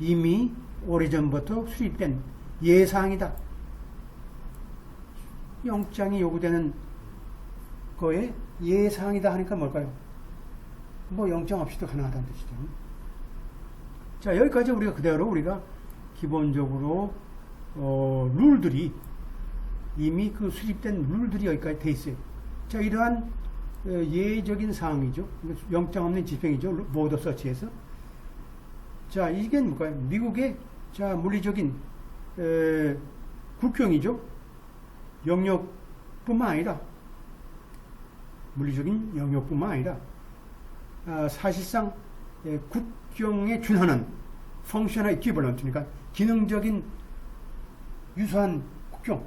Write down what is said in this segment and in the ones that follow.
이미 오래전부터 수립된 예사항이다. 영장이 요구되는 거에 예사항이다 하니까 뭘까요? 뭐 영장 없이도 가능하다는 뜻이죠. 자, 여기까지 우리가 그대로 우리가 기본적으로 룰들이 이미 그 수립된 룰들이 여기까지 돼 있어요. 자, 이러한 예외적인 사항이죠. 영장 없는 집행이죠. 보더 서치에서. 자, 이게 뭘까요? 미국의 자 물리적인 국경이죠. 영역뿐만 아니라 물리적인 영역뿐만 아니라 사실상 국경에 준하는 functional equivalent, 그러니까 기능적인 유사한 국경.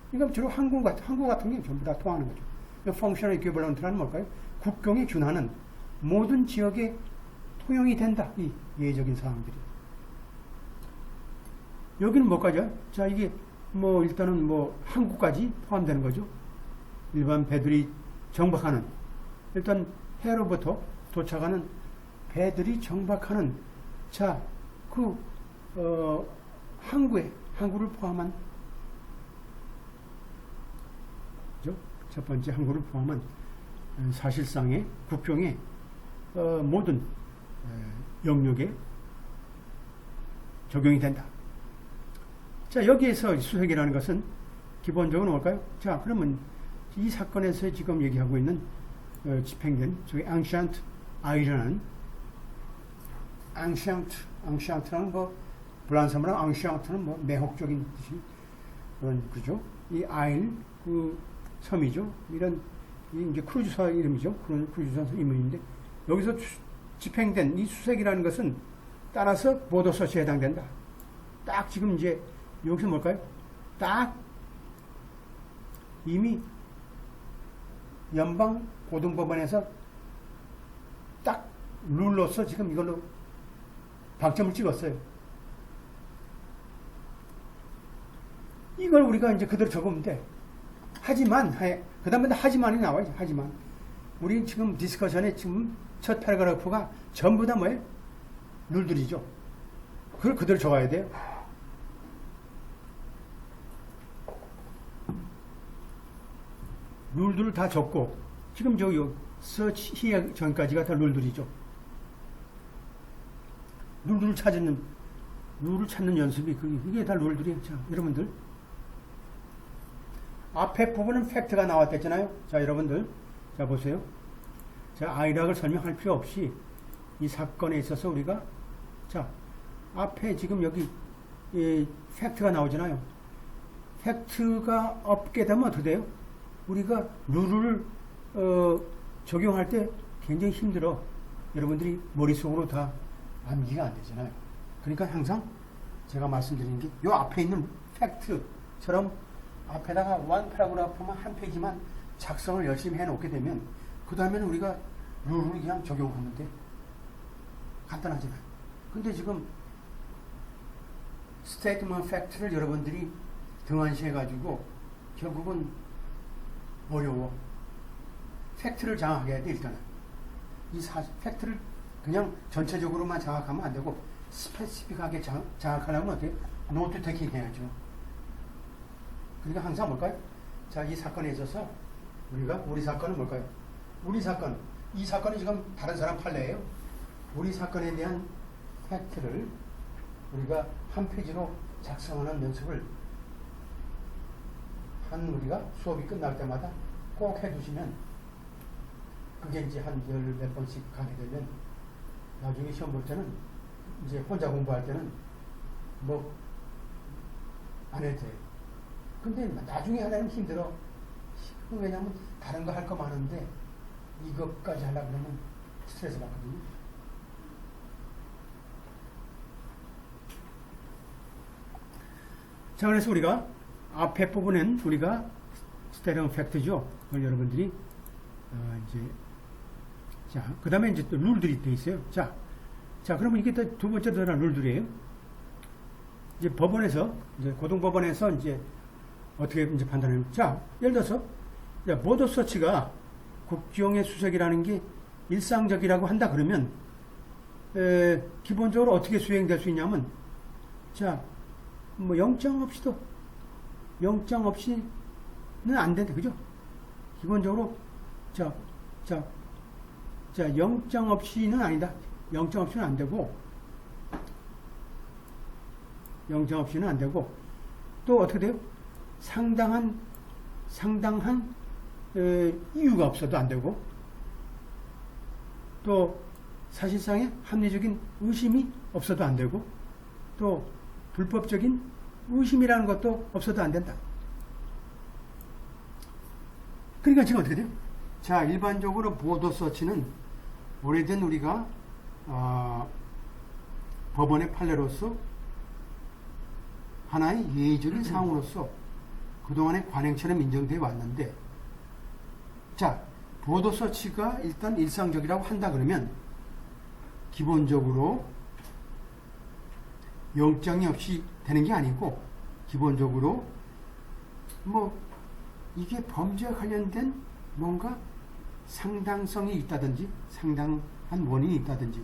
그러니까 주로 항구 같은 게 전부 다 통하는 거죠. functional equivalent라는 뭘까요? 국경에 준하는 모든 지역에 통용이 된다. 이 예외적인 사항들이. 여기는 뭐까지요? 자, 이게 뭐 일단은 뭐 항구까지 포함되는 거죠. 일반 배들이 정박하는, 일단 해로부터 도착하는 배들이 정박하는, 자, 그 항구를 포함한, 그죠? 첫 번째 항구를 포함한 사실상의 국경의 모든 영역에 적용이 된다. 자, 여기에서 수색이라는 것은 기본적으로 뭘까요? 자, 그러면 이 사건에서 지금 얘기하고 있는 집행된 저기 ancient island은 ancient라는 뭐 불란서문랑 ancient는 뭐 매혹적인 뜻이 그런 그죠? 이 아일 그 섬이죠. 이런 이제 크루즈사 이름이죠. 그런 크루즈사 이름인데 여기서 집행된 이 수색이라는 것은 따라서 보더 서치에 해당된다. 딱 지금 이제 여기서 뭘까요? 딱 이미 연방 고등법원에서 딱 룰로서 지금 이걸로 방점을 찍었어요. 이걸 우리가 이제 그대로 적으면 돼. 하지만, 그 다음에 하지만이 나와야지, 하지만. 우리 지금 디스커션에 지금 첫 패러그래프가 전부 다 뭐예요? 룰들이죠. 그걸 그대로 적어야 돼요. 룰들을 다 적고, 지금 저기 서치 히어 전까지가 다 룰들이죠. 룰을 찾는 연습이 그게 다 룰들이에요. 자, 여러분들. 앞에 부분은 팩트가 나왔댔잖아요. 자, 여러분들. 자, 보세요. 자, 아이락을 설명할 필요 없이 이 사건에 있어서 우리가, 자, 앞에 지금 여기 팩트가 나오잖아요. 팩트가 없게 되면 어떻게 돼요? 우리가 룰을 적용할 때 굉장히 힘들어. 여러분들이 머릿속으로 다 암기가 안 되잖아요. 그러니까 항상 제가 말씀드리는 게 요 앞에 있는 팩트처럼 앞에다가 원 패러그래프만 한 페이지만 작성을 열심히 해놓게 되면 그 다음에는 우리가 룰을 그냥 적용하면 돼. 간단하잖아요. 근데 지금 스테이트먼트 팩트를 여러분들이 등한시해가지고 결국은 어려워. 팩트를 장악해야 돼, 일단은. 팩트를 그냥 전체적으로만 장악하면 안 되고, 스페시픽하게 장악하려면 어떻게? 노트 테킹 해야죠. 그러니까 항상 뭘까요? 자, 이 사건에 있어서, 우리 사건은 뭘까요? 이 사건이 지금 다른 사람 판례예요. 우리 사건에 대한 팩트를 우리가 한 페이지로 작성하는 연습을 우리가 수업이 끝날 때마다 꼭 해두시면 그게 이제 한 열 몇 번씩 가게 되면 나중에 시험 볼 때는 이제 혼자 공부할 때는 뭐 안 해도 돼요. 근데 나중에 하려면 힘들어. 왜냐면 다른 거 할 거 많은데 이것까지 하려고 그러면 스트레스 받거든요. 자, 그래서 우리가 앞에 부분은 우리가 스테레오 팩트죠. 그걸 여러분들이 이제 자, 그 다음에 이제 또 룰들이 돼 있어요. 자, 그러면 이게 또 두 번째 들어간 룰들이에요. 이제 법원에서 이제 고등법원에서 이제 어떻게 이제 판단해요? 자, 예를 들어서 보더 서치가 국경의 수색이라는 게 일상적이라고 한다 그러면 기본적으로 어떻게 수행될 수 있냐면 자, 뭐 영장 없이도 영장 없이는 안 된다. 그죠? 기본적으로 자, 영장 없이는 아니다. 영장 없이는 안 되고 영장 없이는 안 되고 또 어떻게 돼요? 상당한 이유가 없어도 안 되고 또 사실상의 합리적인 의심이 없어도 안 되고 또 불법적인 의심이라는 것도 없어도 안 된다. 그러니까 지금 어떻게 돼요? 자, 일반적으로 보도 서치는 오래된 우리가 법원의 판례로서 하나의 예의적인 사항으로서 그동안의 관행처럼 인정되어 왔는데, 자, 보도 서치가 일단 일상적이라고 한다 그러면 기본적으로 영장이 없이 되는 게 아니고 기본적으로 뭐 이게 범죄와 관련된 뭔가 상당성이 있다든지 상당한 원인이 있다든지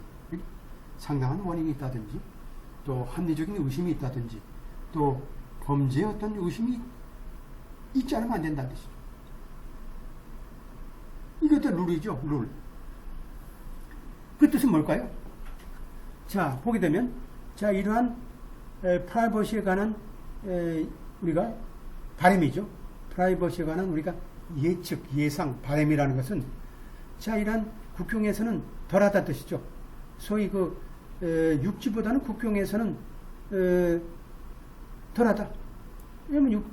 또 합리적인 의심이 있다든지 또 범죄의 어떤 의심이 있지 않으면 안 된다는 뜻이죠. 이것도 룰이죠. 룰. 그 뜻은 뭘까요? 자, 보게 되면 자, 이러한 프라이버시에 관한 우리가 바람이죠. 프라이버시에 관한 우리가 예측, 예상, 바람이라는 것은 자, 이러한 국경에서는 덜하다는 뜻이죠. 소위 육지보다는 국경에서는 덜하다. 왜냐면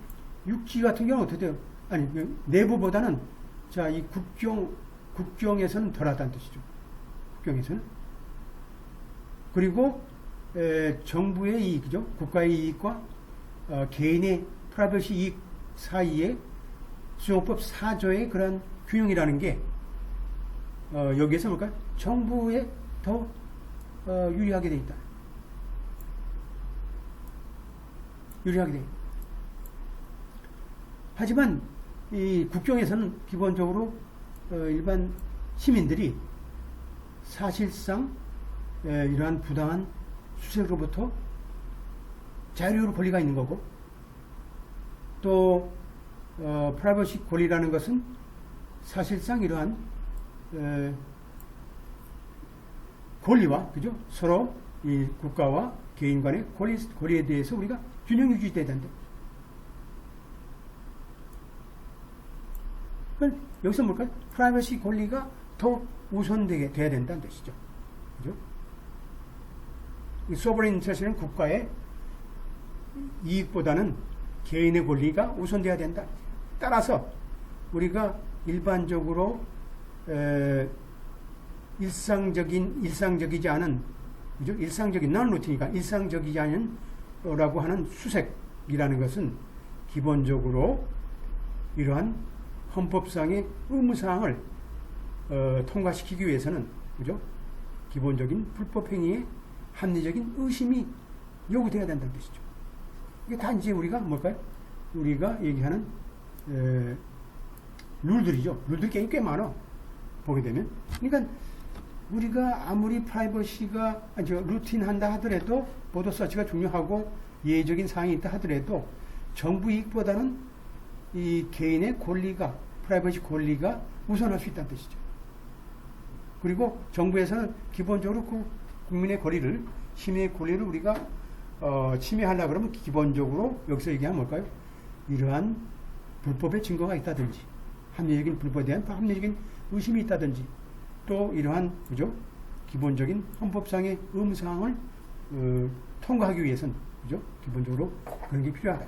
육지 같은 경우는 어떻게 돼요? 아니, 내부보다는 자, 이 국경에서는 덜하다는 뜻이죠. 국경에서는. 그리고 정부의 이익이죠. 국가의 이익과 개인의 프라이버시 이익 사이에 수용법 4조의 그런 균형이라는 게 여기에서 뭘까요? 정부에 더 유리하게 되어 있다. 유리하게 되어 있다. 하지만 이 국경에서는 기본적으로 일반 시민들이 사실상 이러한 부당한 수색으로부터 자유로울 권리가 있는 거고 또 프라이버시 권리라는 것은 사실상 이러한 권리와 그죠? 서로 이 국가와 개인 간의 권리에 대해서 우리가 균형 유지돼야 된다. 여기서 뭘까요? 프라이버시 권리가 더 우선되게 돼야 된다는 뜻이죠. 그죠? 이 소버레인 인터레스트는 국가의 이익보다는 개인의 권리가 우선돼야 된다. 따라서 우리가 일반적으로 일상적이지 않은 그죠? 일상적인 non 루틴이니까 일상적이지 않은 라고 하는 수색이라는 것은 기본적으로 이러한 헌법상의 의무사항을 통과시키기 위해서는 그죠? 기본적인 불법행위에 합리적인 의심이 요구돼야 된다는 뜻이죠. 이게 다 이제 우리가 뭘까요? 우리가 얘기하는 룰들이죠. 룰들이 꽤 많아. 보게 되면. 그러니까 우리가 아무리 프라이버시가 루틴한다 하더라도 보도 서치가 중요하고 예외적인 사항이 있다 하더라도 정부 이익보다는 이 개인의 권리가 프라이버시 권리가 우선할 수 있다는 뜻이죠. 그리고 정부에서는 기본적으로 그 국민의 권리를 시민의 권리를 우리가 침해하려고 그러면 기본적으로 여기서 얘기하면 뭘까요? 이러한 불법의 증거가 있다든지 합리적인 불법에 대한 합리적인 의심이 있다든지 또 이러한 그죠? 기본적인 헌법상의 의무사항을 통과하기 위해서는 그죠? 기본적으로 그런 게 필요하다.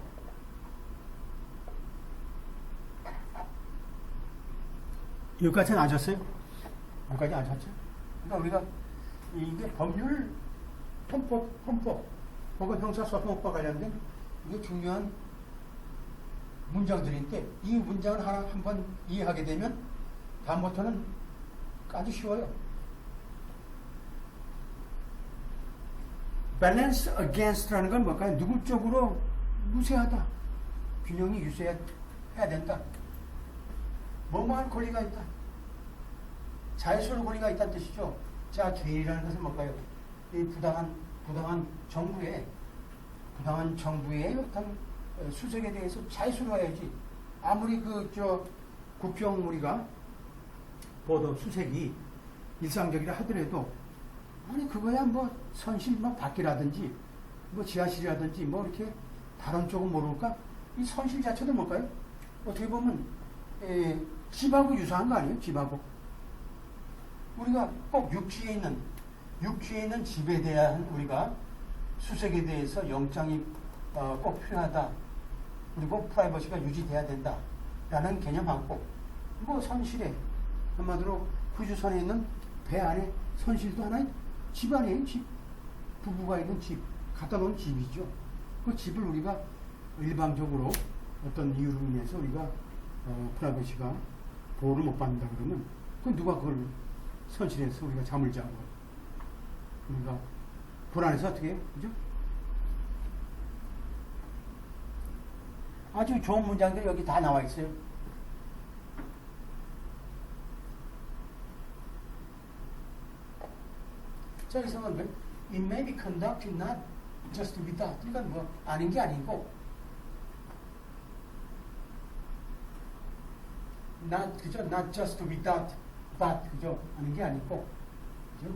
여기까지는 아셨어요? 여기까지 아셨죠? 그러니까 우리가 이게 법률, 헌법 혹은 형사소송법과 관련된 이게 중요한 문장들인데 이 문장을 하나 한번 이해하게 되면 다음부터는 아주 쉬워요. balance against라는 건 뭘까요? 누구 쪽으로 무세하다. 균형이 유지해야 된다. 뭐뭐할 권리가 있다. 자유스러운 권리가 있다는 뜻이죠. 자, 개인이라는 것은 뭘까요? 이 부당한 정부의 부당한 정부의 어떤 수색에 대해서 잘 수사해야지. 아무리 국경 우리가 보도 수색이 일상적이라 하더라도 아니 그거야 뭐 선실 뭐 밖이라든지 뭐 지하실이라든지 뭐 이렇게 다른 쪽은 모를까? 이 선실 자체도 뭘까요? 어떻게 보면 집하고 유사한 거 아니에요? 집하고 우리가 꼭 육지에 있는 집에 대한 우리가 수색에 대해서 영장이 꼭 필요하다. 그리고 프라이버시가 유지돼야 된다. 라는 개념하고 뭐 선실에 한마디로 후주선에 있는 배 안에 선실도 하나의 집 아니에요? 집. 부부가 있는 집. 갖다 놓은 집이죠. 그 집을 우리가 일방적으로 어떤 이유로 인해서 우리가 프라이버시가 보호를 못 받는다 그러면 그 누가 그걸 선실에서 우리가 잠을 자고 우리가 불안해서 어떻게 해요? 그죠? 아주 좋은 문장들이 여기 다 나와 있어요. 자, 여기서 보면 it may be conducted not just without. 그러니까 뭐 아닌 게 아니고 그죠? not just without but 그죠? 아닌 게 아니고 그죠?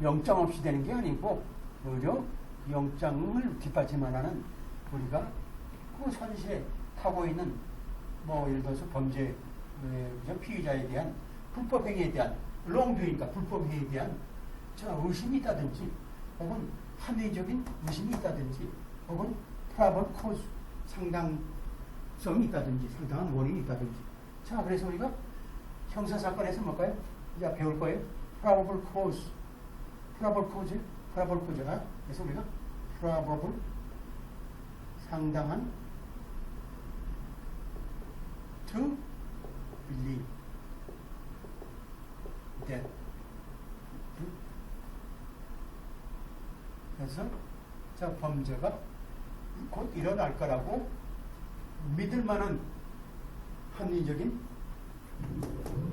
영장 없이 되는 게 아니고 오히려 영장을 뒷받침하는 우리가 그 선실에 타고 있는 뭐 예를 들어서 범죄 피의자에 대한 불법 행위에 대한 롱뷰니까 불법 행위에 대한 의심이 있다든지 혹은 합리적인 의심이 있다든지 혹은 프라벌 코스 상당성이 있다든지 상당한 원인이 있다든지 자 그래서 우리가 형사사건에서 뭘까요? 이제 배울 거예요. 프라벌 코스 그래서 우리가 probable 상당한 to believe that 그래서 자 범죄가 곧 일어날 거라고 믿을 만한 합리적인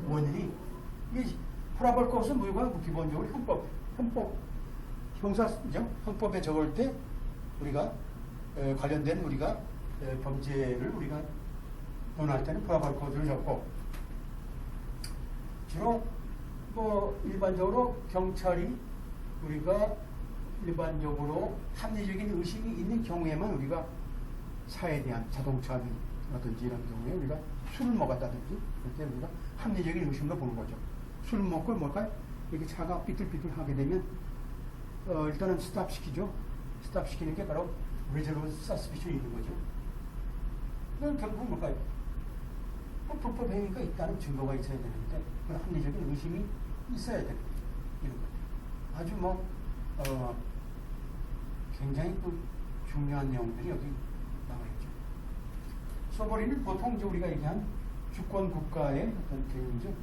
원인이 이 probable cause는 뭐고 기본적으로 헌법 형법에 적을 때 우리가 관련된 우리가 범죄를 우리가 논할 때는 프라벌 코드를 적고 주로 뭐 일반적으로 경찰이 우리가 일반적으로 합리적인 의심이 있는 경우에만 우리가 차에 대한 자동차라든지 이런 경우에 우리가 술을 먹었다든지 그럴 때 우리가 합리적인 의심으로 보는 거죠. 술을 먹고 뭘까요? 이렇게 차가 삐뚤삐뚤하게 되면 일단은 스탑 시키죠. 스탑 시키는 게 바로 reasonable suspicion이 있는 거죠. 그건 결국 뭘까요? 불법 행위가 있다는 증거가 있어야 되는데 그런 합리적인 의심이 있어야 되는 이런 거. 아주 굉장히 중요한 내용들이 여기 나와 있죠. 소버리는 보통 이제 우리가 얘기한 주권 국가의 어떤 개념이죠.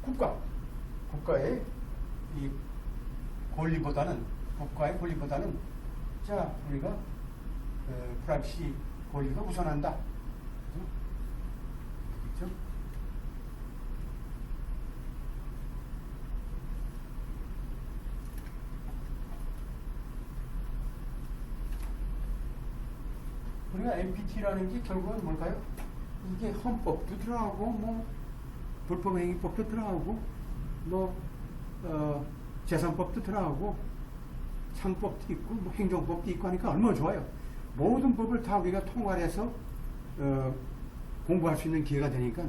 그러니까 국가의 이 국가의 권리보다는 자 우리가 프라이버시 권리가 우선한다. 그렇죠? 우리가 NPT라는 게 결국은 뭘까요? 이게 헌법도 들어가고 뭐 불법행위법도 들어가고 뭐 재산법도 들어가고 상법도 있고 뭐 행정법도 있고 하니까 얼마나 좋아요. 모든 법을 다 우리가 통괄해서 공부할 수 있는 기회가 되니까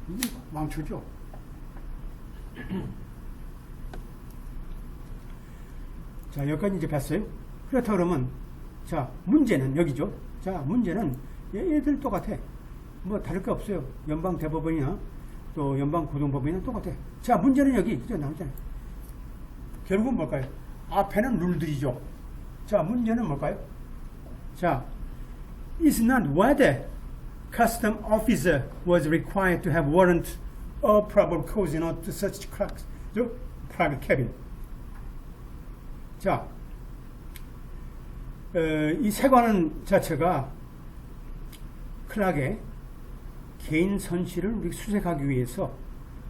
이게 왕초죠. 자 여기까지 이제 봤어요. 그렇다 그러면 자 문제는 여기죠. 자 문제는 얘들 똑같아. 뭐 다를 게 없어요. 연방 대법원이나 또 연방 고등법원이나 똑같아. 자 문제는 여기 이제 나오잖아요. 결국은 뭘까요? 앞에는 룰들이죠. 자 문제는 뭘까요? 자 is not whether custom officer was required to have warrant or probable cause in order to search clerks, private cabin. 자, 이 세관원 자체가 클락의 개인 선실을 우리 수색하기 위해서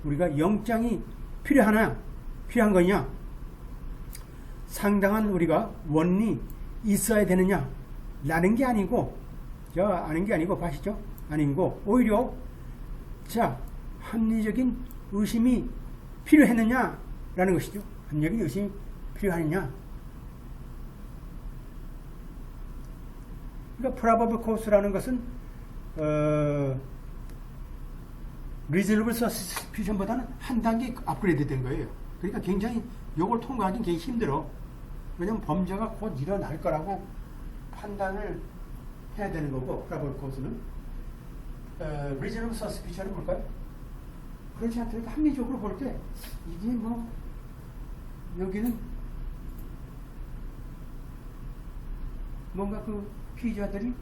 우리가 영장이 필요한 거냐? 상당한 우리가 원인이 있어야 되느냐 라는 게 아니고 아는 게 아니고 봐시죠? 아니고 오히려 자 합리적인 의심이 필요했느냐 라는 것이죠. 합리적인 의심이 필요하느냐. 그러니까 probable cause라는 것은 reasonable suspicion보다는 한 단계 업그레이드 된 거예요. 그러니까 굉장히 이걸 통과하기는 굉장히 힘들어. 왜냐면 범죄가 곧 일어날 거라고 판단을 해야 되는 거고, probable cause는 reasonable suspicion은 뭘까요? 그렇지 않다니까 합리적으로 볼 때 이게 뭐 여기는 뭔가 그 피의자들이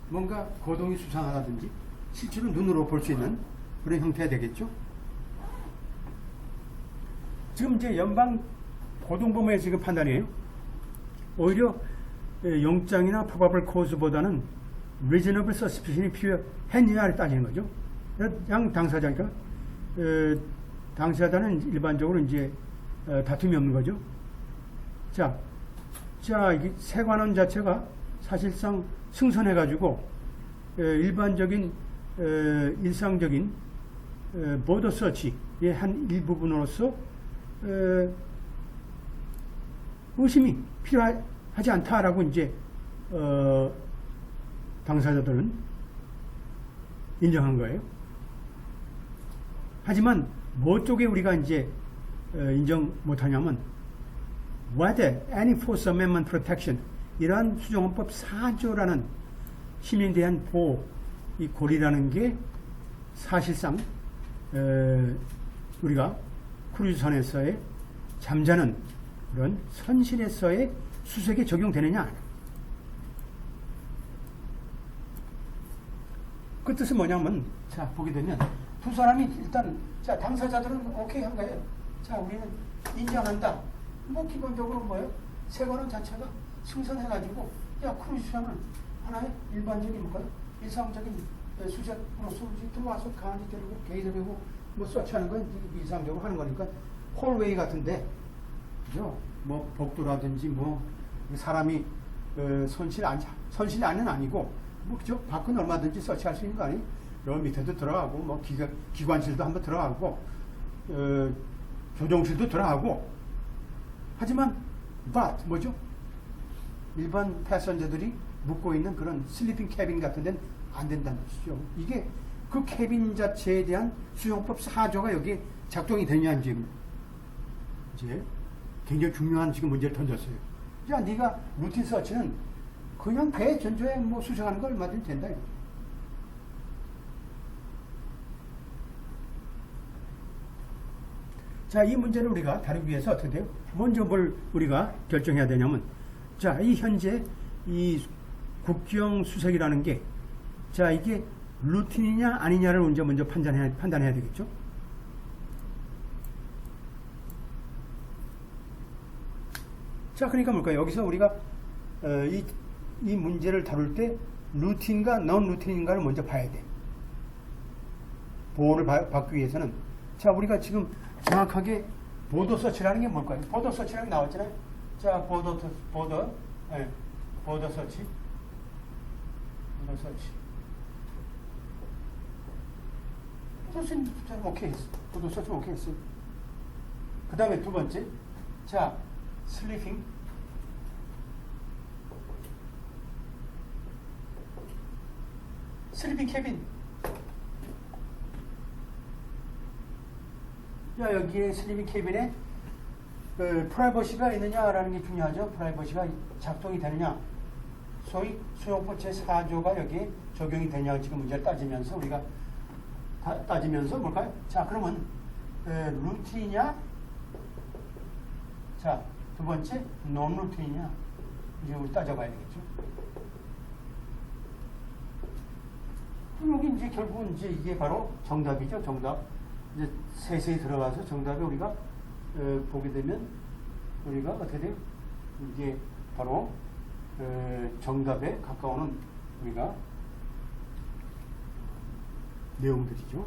뭔가 거동이 수상하다든지 실제로 눈으로 볼 수 있는 그런 형태가 되겠죠. 지금 이제 연방 고등법원의 지금 판단이에요. 오히려 영장이나 probable cause보다는 reasonable suspicion이 필요했느냐를 따지는 거죠. 양 당사자니까 당사자는 일반적으로 이제 다툼이 없는 거죠. 자, 이게 세관원 자체가 사실상 승선해가지고 일반적인 일상적인 보더 서치의 한 일부분으로서 의심이 필요하지 않다라고 이제 당사자들은 인정한 거예요. 하지만 뭐 쪽에 우리가 이제 인정 못하냐면 whether any Fourth Amendment protection 이러한 수정헌법 4조라는 시민에 대한 보호 이 고리라는 게 사실상 우리가 크루즈선에서의 잠자는 그런 선실에서의 수색에 적용되느냐. 그 뜻은 뭐냐면 자 보게 되면 두 사람이 일단 자 당사자들은 오케이 한 거예요. 자 우리는 인정한다. 뭐 기본적으로 뭐예요? 세관원 자체가 승선해가지고 야 크루즈선은 하나의 일반적인 뭔가요? 일상적인 수색으로서 들어와서 강아지 데리고 개이 데리고 뭐 서치하는 건 일상적으로 하는 거니까 홀웨이 같은데 그죠? 뭐 복도라든지 뭐 사람이 선실 안은 아니고 뭐 그죠? 밖은 얼마든지 서치할 수 있는 거 아니에요? 여 밑에도 들어가고 뭐 기관실도 한번 들어가고 조종실도 들어가고 하지만 but 뭐죠? 일반 패선저들이 묵고 있는 그런 슬리핑 캐빈 같은 데는 안 된다는 것이죠. 이게 그 캐빈 자체에 대한 수용법 4조가 여기에 작동이 되냐 지금 이제 굉장히 중요한 지금 문제를 던졌어요. 야 네가 루틴 서치는 그냥 배 전조에 뭐 수색하는 거 얼마든지 된다. 자, 이 문제를 우리가 다루기 위해서 어떻게 돼요? 먼저 뭘 우리가 결정해야 되냐면, 자, 이 현재 이 국경 수색이라는 게, 자, 이게 루틴이냐 아니냐를 먼저 판단해야 되겠죠? 자, 그러니까 뭘까요? 여기서 우리가 이 문제를 다룰 때 루틴과 넌 루틴인가를 먼저 봐야 돼. 보호를 받기 위해서는. 자, 우리가 지금 정확하게 보더 서치라는 게 뭘까요? 보더 서치라는 게 나왔잖아요. 자, 보더 서치. 보더 서치. 보더 서치 오케이 했어. 보더 서치 오케이 했어. 그 다음에 두 번째. 자, 슬리핑. 슬리핑 캐빈. 자, 여기에 슬리핑 캐빈에 프라이버시가 있느냐라는 게 중요하죠. 프라이버시가 작동이 되느냐. 소위 수용법 제4조가 여기에 적용이 되냐 지금 문제를 따지면서 우리가 따지면서 뭘까요? 자, 그러면 루틴이냐? 자, 두 번째 논 루틴이냐? 이제 우리 따져봐야 되겠죠. 여기 이제 결국은 이제 이게 바로 정답이죠. 정답. 이제 세세히 들어가서 정답에 우리가 보게 되면 우리가 어떻게 돼요? 이게 바로 정답에 가까우는 우리가 내용들이죠.